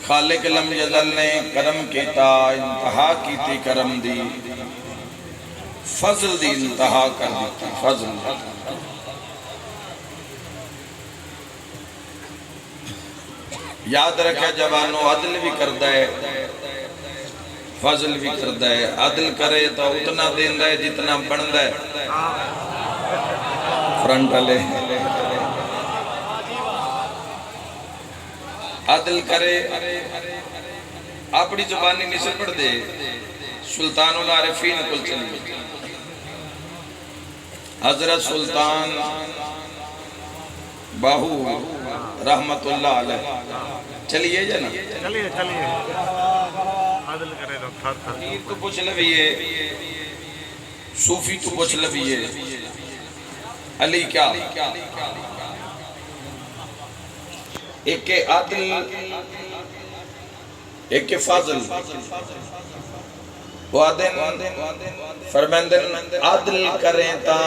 خالق لم یزل نے کرم کیتا انتہا کیتی کرم دی فضل دی انتہا کر دیتی فضل یاد رکھے جوانو عدل بھی کردہ ہے فضل بھی کردہ ہے عدل کرے تو اتنا دین ہے جتنا بندہ ہے فرنٹ علیہ عدل کرے اپنی زبانی نہیں سے پڑھ دے سلطان العارفین کل چلی حضرت سلطان باہو رحمت اللہ علیہ چلیے جنا چلیے عدل کرے تو تھر تھر پیر تو پوچھ لبیے صوفی تو پوچھ لبیے علی کیا ایک عدل ایک فضل وعدن فرمندن عدل کریں تا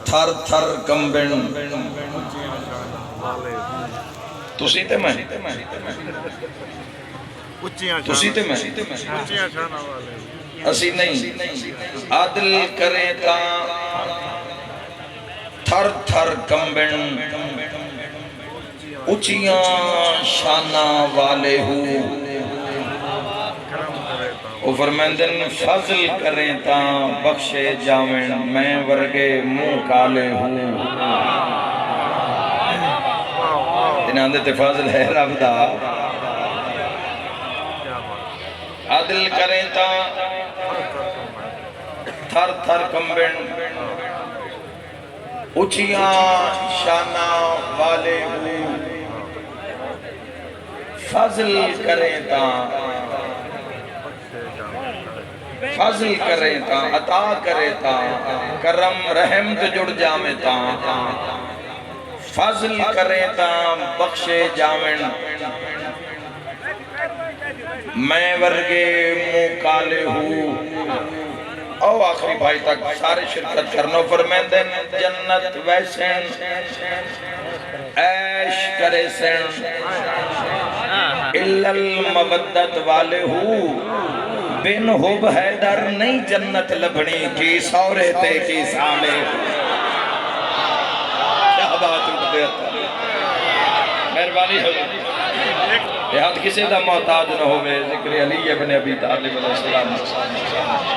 تھر تھر کمبن تسی تے میں تسی تے میں اسی نہیں عدل کریں تا تھر تھر کمبن اچیاں شانہ والے ہو او فرمندن فضل کریں تا بخشے جاویں میں ورگے منہ کالے ہوں انہاں دے فضل ہے رب دا عدل کریں تا تھر تھر کمبن اچیاں شانہ والے ہو فضل کریں تا فضل کریں تا عطا کریں تا کرم رحم تو جڑ جامیں تا فضل کریں تا بخشے جامن میں ورگے منہ کالے ہوں او آخری بھائی تک سارے شرکت کرنو فرمیندن جنت ویسن عیش کرے سن الا المودت والے ہو بن حب حیدر نہیں جنت لبنی کی سورے تے کی سامے کیا بات اٹھ دیتا مہربانی ہو یہ ہاتھ کسی دا محتاج نہ ہوئے ذکر علی ابن ابی طالب علیہ السلام